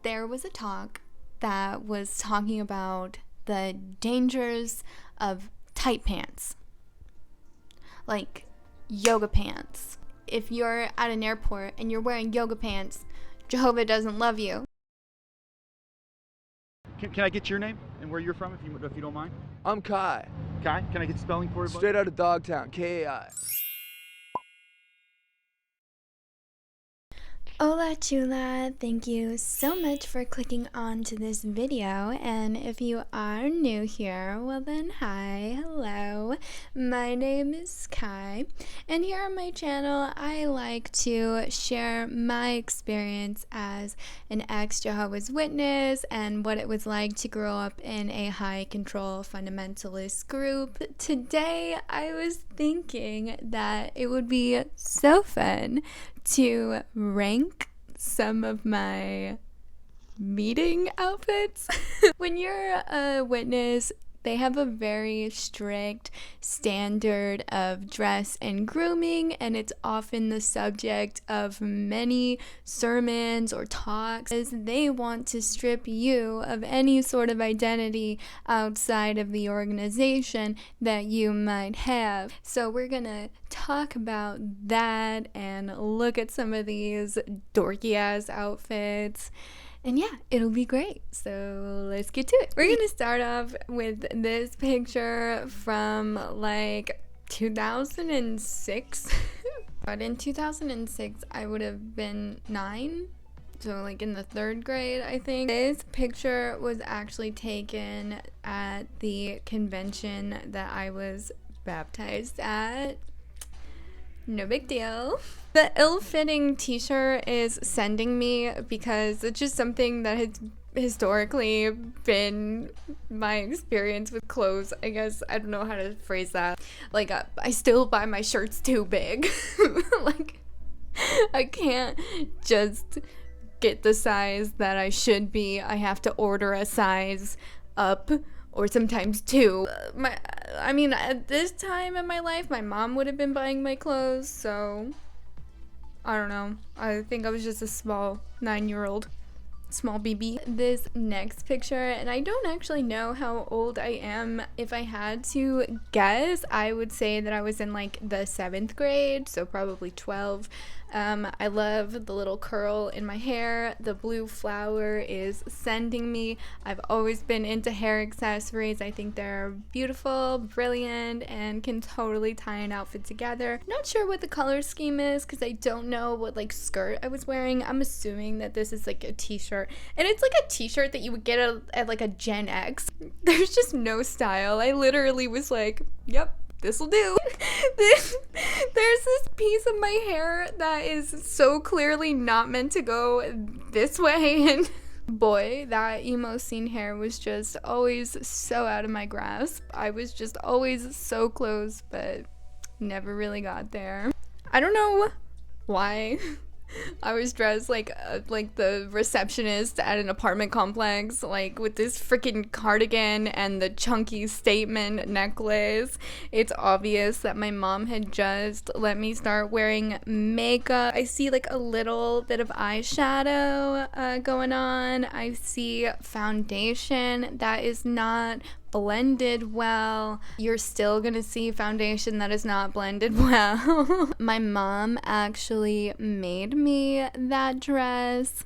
there was a talk that was talking about the dangers of tight pants, like yoga pants. If you're at an airport and you're wearing yoga pants, Jehovah doesn't love you. Can I get your name and where you're from, if you don't mind? I'm Kai. Kai, can I get spelling for you? Straight out of Dogtown, K-A-I. Hola Chula, thank you so much for clicking on to this video, and if you are new here, well then hi, hello, my name is Kai, and here on my channel I like to share my experience as an ex-Jehovah's Witness and what it was like to grow up in a high control fundamentalist group. Today I was thinking that it would be so fun to rank some of my meeting outfits. When you're a witness, they have a very strict standard of dress and grooming, and it's often the subject of many sermons or talks, as they want to strip you of any sort of identity outside of the organization that you might have. So we're gonna talk about that and look at some of these dorky ass outfits. And yeah, it'll be great. So let's get to it. We're gonna start off with this picture from like 2006. But in 2006, I would have been 9. So like in the 3rd grade, I think. This picture was actually taken at the convention that I was baptized at. No big deal. The ill-fitting t-shirt is sending me because it's just something that has historically been my experience with clothes. I guess I don't know how to phrase that. Like, I still buy my shirts too big. Like, I can't just get the size that I should be. I have to order a size up, or sometimes 2. I mean, at this time in my life, my mom would have been buying my clothes, so I don't know. I think I was just a small 9-year-old, small BB. This next picture, and I don't actually know how old I am. If I had to guess, I would say that I was in like the 7th grade, so probably 12. I love the little curl in my hair. The blue flower is sending me. I've always been into hair accessories. I think they're beautiful, brilliant, and can totally tie an outfit together. Not sure what the color scheme is because I don't know what like skirt I was wearing. I'm assuming that this is like a t-shirt, and it's like a t-shirt that you would get at like a Gen X. There's just no style. I literally was like, yep, this'll do. There's this piece of my hair that is so clearly not meant to go this way, and boy, that emo scene hair was just always so out of my grasp. I was just always so close, but never really got there. I don't know why I was dressed like the receptionist at an apartment complex, like with this freaking cardigan and the chunky statement necklace. It's obvious that my mom had just let me start wearing makeup. I see like a little bit of eyeshadow going on. I see foundation that is not blended well. You're still gonna see foundation that is not blended well. My mom actually made me that dress,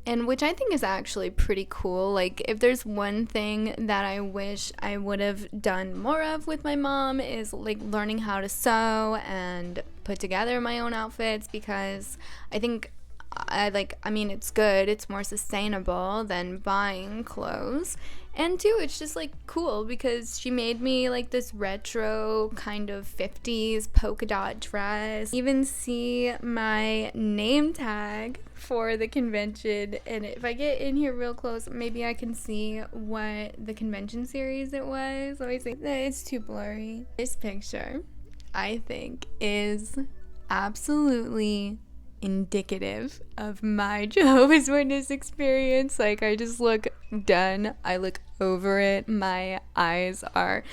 and which I think is actually pretty cool. Like, if there's one thing that I wish I would have done more of with my mom is like learning how to sew and put together my own outfits, because I think I mean, it's good, it's more sustainable than buying clothes. And two, it's just like cool because she made me like this retro kind of 50s polka dot dress. Even see my name tag for the convention, and if I get in here real close, maybe I can see what the convention series it was. Let me see. It's too blurry. This picture, I think, is absolutely indicative of my Jehovah's Witness experience. Like, I just look done. I look over it. My eyes are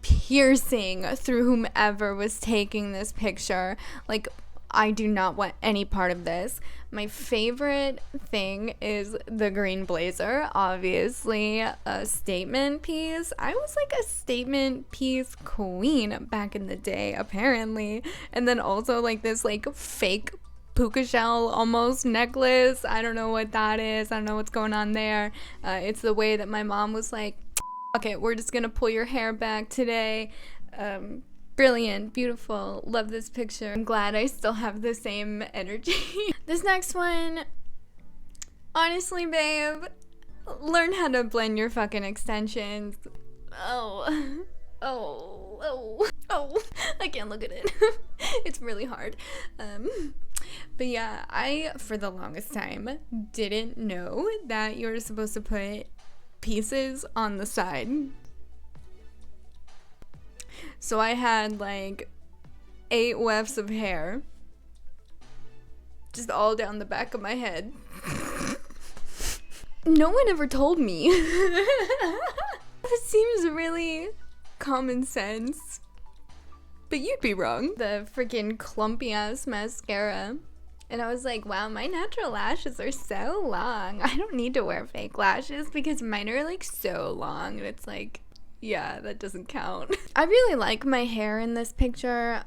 piercing through whomever was taking this picture. Like, I do not want any part of this. My favorite thing is the green blazer. Obviously, a statement piece. I was like a statement piece queen back in the day, apparently. And then also like this like fake puka shell almost necklace. I don't know what that is. I don't know what's going on there. It's the way that my mom was like, okay, we're just gonna pull your hair back today. Brilliant, beautiful, love this picture. I'm glad I still have the same energy. This next one, honestly, babe, learn how to blend your fucking extensions. Oh, I can't look at it. It's really hard. But yeah, I, for the longest time, didn't know that you're supposed to put pieces on the side. So I had like 8 wefts of hair just all down the back of my head. No one ever told me. It seems really common sense, but you'd be wrong. The freaking clumpy ass mascara. And I was like, wow, my natural lashes are so long. I don't need to wear fake lashes because mine are like so long. And it's like, yeah, that doesn't count. I really like my hair in this picture.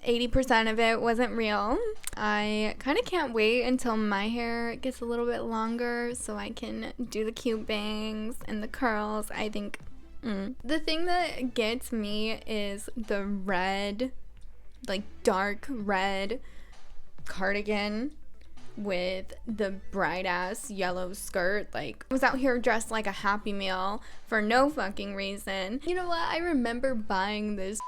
80% of it wasn't real. I kind of can't wait until my hair gets a little bit longer so I can do the cute bangs and the curls. I think the thing that gets me is the red, like dark red cardigan with the bright ass yellow skirt. Like, I was out here dressed like a Happy Meal for no fucking reason. You know what? I remember buying this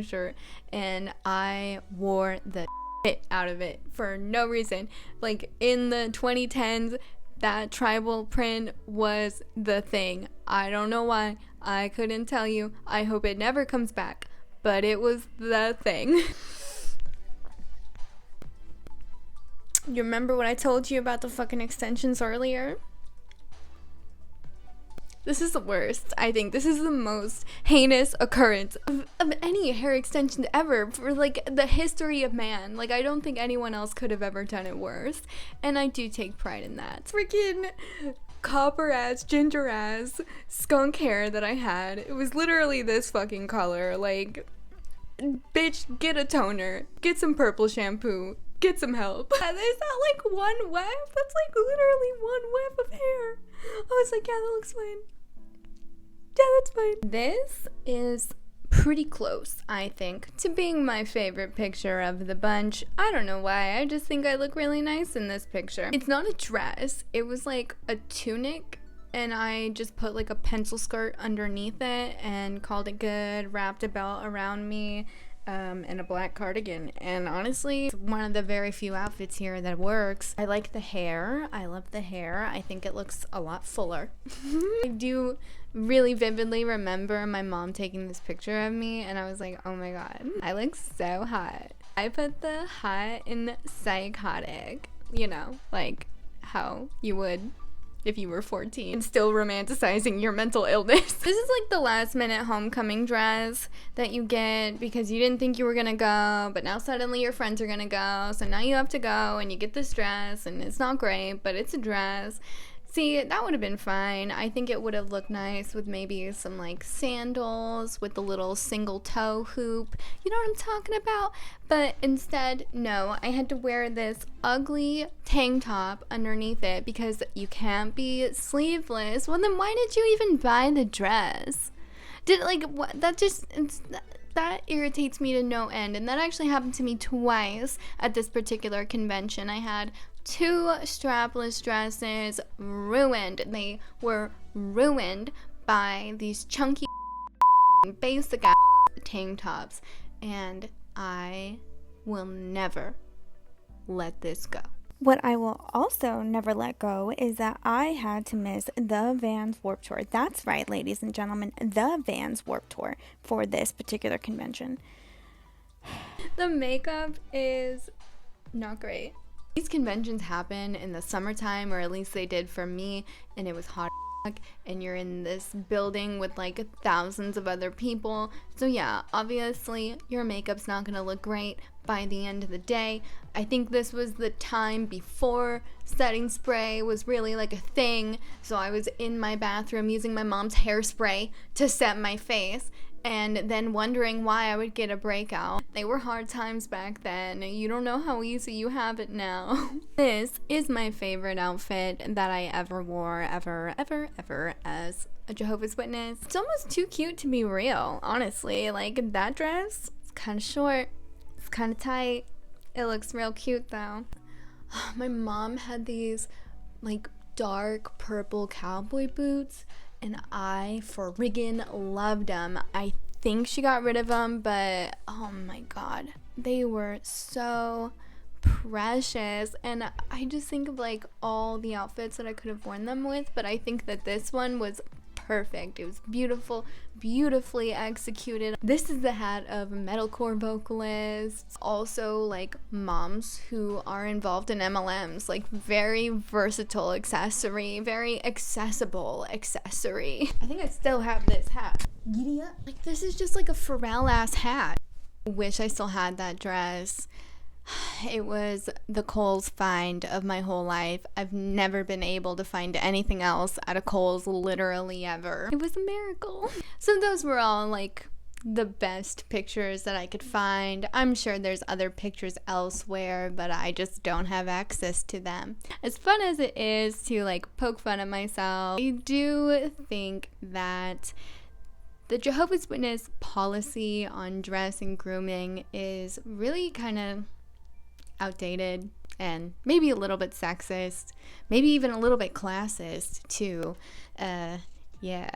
shirt and I wore the shit out of it for no reason. Like, in the 2010s, that tribal print was the thing. I don't know why. I couldn't tell you. I hope it never comes back, but it was the thing. You remember what I told you about the fucking extensions earlier? This is the worst. I think this is the most heinous occurrence of any hair extension ever for like the history of man. Like, I don't think anyone else could have ever done it worse. And I do take pride in that. Freaking copper ass, ginger ass skunk hair that I had. It was literally this fucking color. Like, bitch, get a toner. Get some purple shampoo. Get some help. There's not like one weft. That's like literally one weft of hair. I was like, yeah, that looks fine. Yeah, that's fine. This is pretty close, I think, to being my favorite picture of the bunch. I don't know why. I just think I look really nice in this picture. It's not a dress. It was like a tunic, and I just put like a pencil skirt underneath it and called it good, wrapped a belt around me, and a black cardigan. And honestly, it's one of the very few outfits here that works. I like the hair. I love the hair. I think it looks a lot fuller. I do really vividly remember my mom taking this picture of me, and I was like, oh my god, I look so hot. I put the hot in psychotic, you know, like how you would if you were 14 and still romanticizing your mental illness. This is like the last minute homecoming dress that you get because you didn't think you were gonna go, but now suddenly your friends are gonna go, so now you have to go and you get this dress, and it's not great, but it's a dress. See, that would have been fine. I think it would have looked nice with maybe some like sandals with the little single toe hoop. You know what I'm talking about? But instead, no, I had to wear this ugly tank top underneath it because you can't be sleeveless. Well, then why did you even buy the dress? That irritates me to no end. And that actually happened to me twice at this particular convention. I had 2 strapless dresses ruined. They were ruined by these chunky basic tank tops, and I will never let this go. What I will also never let go is that I had to miss the Vans Warped Tour. That's right, ladies and gentlemen, the Vans Warped Tour for this particular convention. The makeup is not great. These conventions happen in the summertime, or at least they did for me, and it was hot as fuck, and you're in this building with like thousands of other people. So yeah, obviously your makeup's not gonna look great, by the end of the day. I think this was the time before setting spray was really like a thing. So I was in my bathroom using my mom's hairspray to set my face, and then wondering why I would get a breakout. They were hard times back then. You don't know how easy you have it now. This is my favorite outfit that I ever wore, ever as a Jehovah's Witness. It's almost too cute to be real, honestly. Like, that dress, it's kind of short, it's kind of tight. It looks real cute though. My mom had these like dark purple cowboy boots, and I friggin' loved them. I think she got rid of them, but oh my god, they were so precious. And I just think of like all the outfits that I could have worn them with, but I think that this one was perfect. It was beautiful, beautifully executed. This is the hat of metalcore vocalists, also like moms who are involved in MLMs, like very versatile accessory, very accessible accessory. I think I still have this hat. Giddy up. Like, this is just like a Pharrell ass hat. Wish I still had that dress. It was the Kohl's find of my whole life. I've never been able to find anything else at a Kohl's literally ever. It was a miracle. So those were all like the best pictures that I could find. I'm sure there's other pictures elsewhere, but I just don't have access to them. As fun as it is to like poke fun at myself, I do think that the Jehovah's Witness policy on dress and grooming is really kind of outdated and maybe a little bit sexist, maybe even a little bit classist too. Yeah.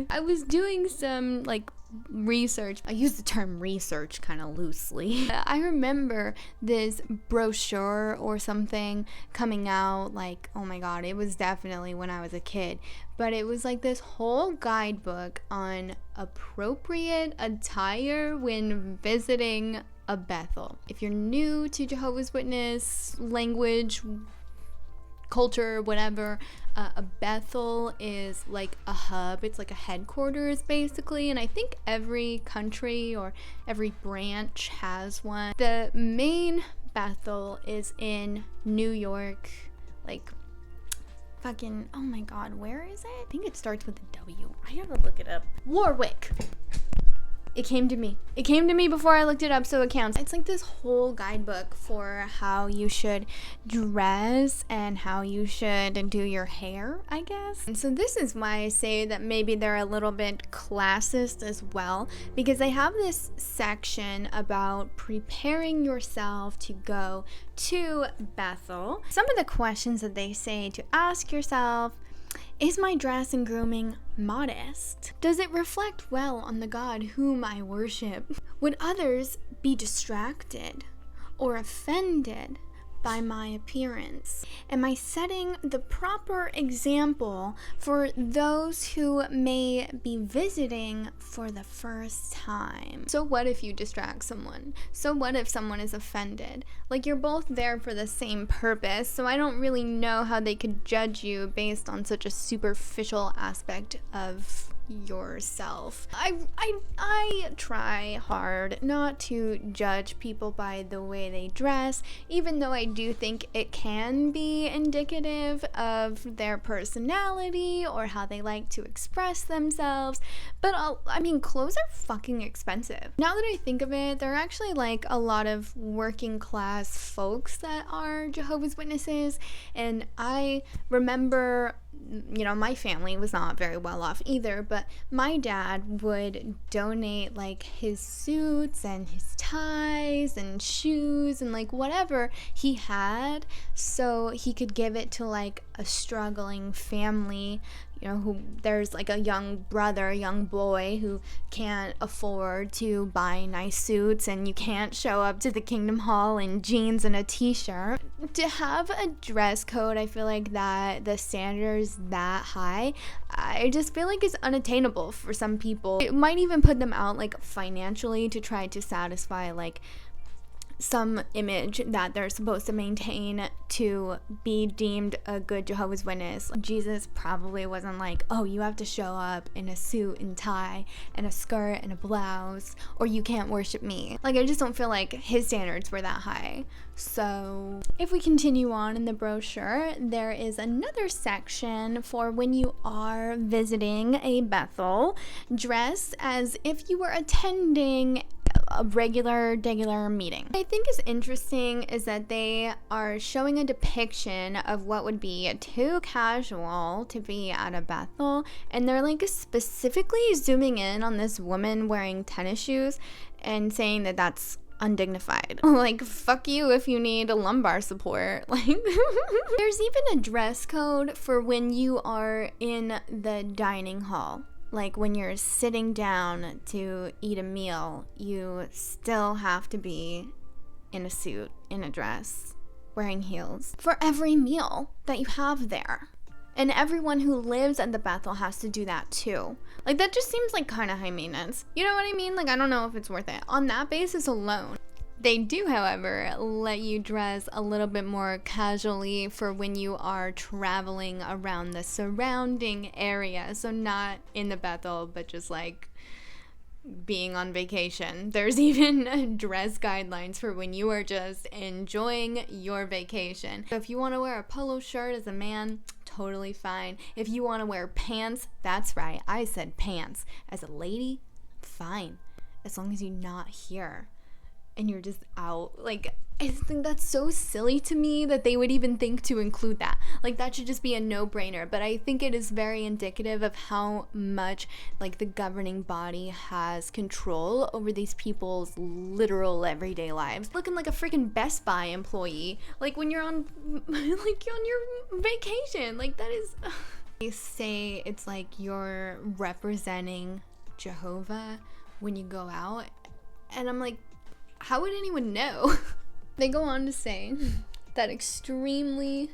I was doing some like research. I use the term research kind of loosely. I remember this brochure or something coming out, like, oh my god, it was definitely when I was a kid, but it was like this whole guidebook on appropriate attire when visiting a Bethel. If you're new to Jehovah's Witness language, culture, whatever, a Bethel is like a hub. It's like a headquarters basically, and I think every country or every branch has one. The main Bethel is in New York, like fucking, oh my god, where is it? I think it starts with a W. I gotta look it up. Warwick. It came to me. It came to me before I looked it up, so it counts. It's like this whole guidebook for how you should dress and how you should do your hair, I guess. And so this is why I say that maybe they're a little bit classist as well, because they have this section about preparing yourself to go to Bethel. Some of the questions that they say to ask yourself: is my dress and grooming modest? Does it reflect well on the God whom I worship? Would others be distracted or offended by my appearance? Am I setting the proper example for those who may be visiting for the first time? So what if you distract someone? So what if someone is offended? Like, you're both there for the same purpose, so I don't really know how they could judge you based on such a superficial aspect of yourself. I try hard not to judge people by the way they dress, even though I do think it can be indicative of their personality or how they like to express themselves. But I mean, clothes are fucking expensive. Now that I think of it, there are actually like a lot of working class folks that are Jehovah's Witnesses, and I remember, you know, my family was not very well off either, but my dad would donate like his suits and his ties and shoes and like whatever he had, so he could give it to like a struggling family, you know, who there's like a young brother, a young boy who can't afford to buy nice suits, and you can't show up to the Kingdom Hall in jeans and a t-shirt. To have a dress code, I feel like that the standard is that high, I just feel like it's unattainable for some people. It might even put them out like financially to try to satisfy like some image that they're supposed to maintain to be deemed a good Jehovah's Witness. Jesus probably wasn't like, oh, you have to show up in a suit and tie and a skirt and a blouse or you can't worship me. Like, I just don't feel like his standards were that high. So if we continue on in the brochure, there is another section for when you are visiting a Bethel. Dress as if you were attending a regular meeting. What I think is interesting is that they are showing a depiction of what would be too casual to be at a Bethel, and they're like specifically zooming in on this woman wearing tennis shoes and saying that that's undignified. Like, fuck you if you need a lumbar support. Like, there's even a dress code for when you are in the dining hall. Like, when you're sitting down to eat a meal, you still have to be in a suit, in a dress, wearing heels for every meal that you have there. And everyone who lives at the Bethel has to do that too. Like, that just seems like kind of high maintenance. You know what I mean? Like, I don't know if it's worth it on that basis alone. They do, however, let you dress a little bit more casually for when you are traveling around the surrounding area. So not in the Bethel, but just like being on vacation. There's even dress guidelines for when you are just enjoying your vacation. So if you want to wear a polo shirt as a man, totally fine. If you want to wear pants, that's right, I said pants. As a lady, fine. As long as you're not here and you're just out. Like, I think that's so silly to me that they would even think to include that. Like, that should just be a no-brainer. But I think it is very indicative of how much, like, the governing body has control over these people's literal everyday lives. Looking like a freaking Best Buy employee, like, when you're on, like, on your vacation. Like, that is... They say it's like you're representing Jehovah when you go out. And I'm like, how would anyone know? They go on to say that extremely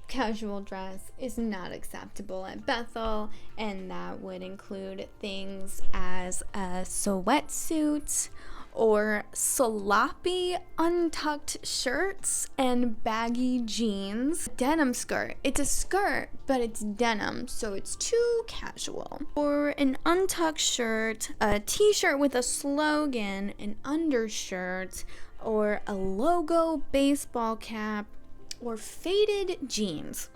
casual dress is not acceptable at Bethel, and that would include things as a sweatsuit or sloppy untucked shirts and baggy jeans. Denim skirt. It's a skirt, but it's denim, so it's too casual. Or an untucked shirt, a t-shirt with a slogan, an undershirt, or a logo baseball cap, or faded jeans.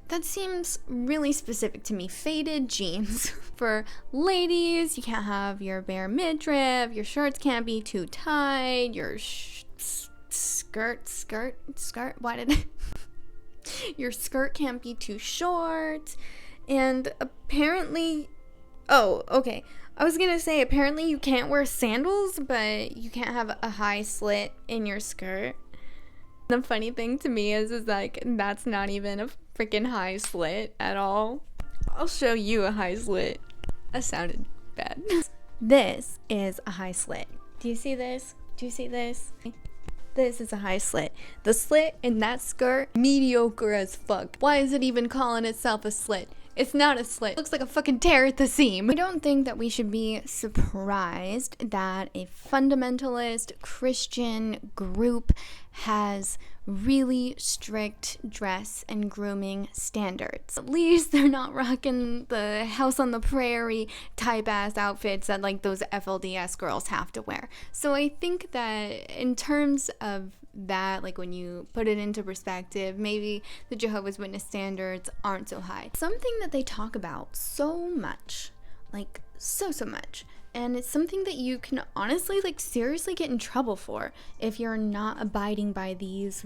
That seems really specific to me. Faded jeans. For ladies, you can't have your bare midriff, your shirts can't be too tight, your skirt, why did I... Your skirt can't be too short, and apparently... Oh, okay. I was gonna say, apparently you can't wear sandals, but you can't have a high slit in your skirt. The funny thing to me is like, that's not even a freaking high slit at all. I'll show you a high slit. That sounded bad. This is a high slit. Do you see this? Do you see this? This is a high slit. The slit in that skirt, mediocre as fuck. Why is it even calling itself a slit? It's not a slit. It looks like a fucking tear at the seam. I don't think that we should be surprised that a fundamentalist Christian group has really strict dress and grooming standards. At least they're not rocking the house on the prairie type ass outfits that like those FLDS girls have to wear. So I think that in terms of that, like when you put it into perspective, maybe the Jehovah's Witness standards aren't so high. Something that they talk about so much, like so much, and it's something that you can honestly like seriously get in trouble for if you're not abiding by these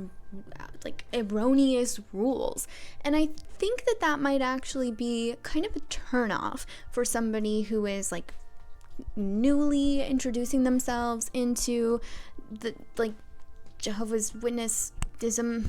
like erroneous rules. And I think that that might actually be kind of a turnoff for somebody who is like newly introducing themselves into the like Jehovah's Witnessism.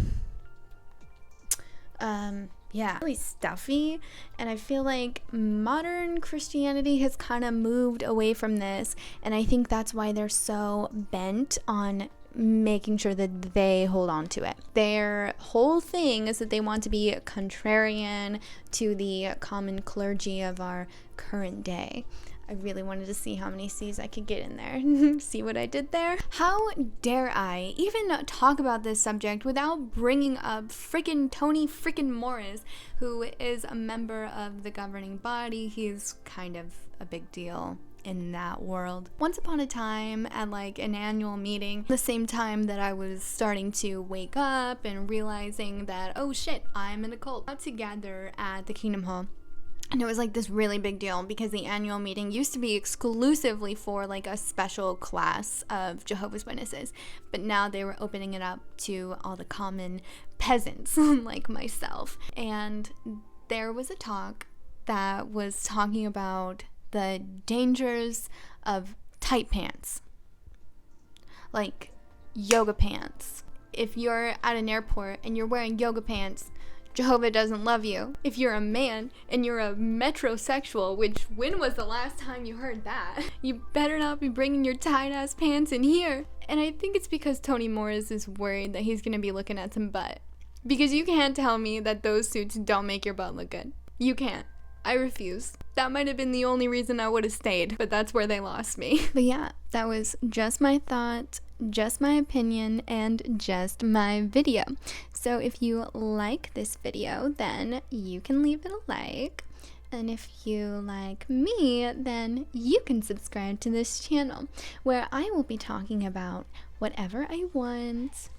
Yeah, really stuffy, and I feel like modern Christianity has kind of moved away from this, and I think that's why they're so bent on making sure that they hold on to it. Their whole thing is that they want to be contrarian to the common clergy of our current day. I really wanted to see how many C's I could get in there. See what I did there? How dare I even talk about this subject without bringing up freaking Toni freaking Morris, who is a member of the governing body. He's kind of a big deal in that world. Once upon a time, at like an annual meeting, the same time that I was starting to wake up and realizing that, oh shit, I'm in a cult, got together at the Kingdom Hall. And it was like this really big deal because the annual meeting used to be exclusively for like a special class of Jehovah's Witnesses, but now they were opening it up to all the common peasants like myself. And there was a talk that was talking about the dangers of tight pants, like yoga pants. If you're at an airport and you're wearing yoga pants, Jehovah doesn't love you. If you're a man and you're a metrosexual, which when was the last time you heard that? You better not be bringing your tight ass pants in here. And I think it's because Toni Morris is worried that he's gonna be looking at some butt. Because you can't tell me that those suits don't make your butt look good. You can't. I refuse. That might have been the only reason I would have stayed, but that's where they lost me. But yeah, that was just my thought, just my opinion, and just my video. So if you like this video, then you can leave it a like. And if you like me, then you can subscribe to this channel, where I will be talking about whatever I want,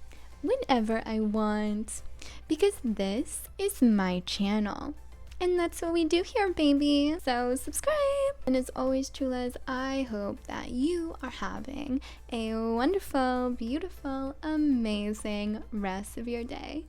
whenever I want, because this is my channel. And that's what we do here, baby. So subscribe. And as always, chulas, I hope that you are having a wonderful, beautiful, amazing rest of your day.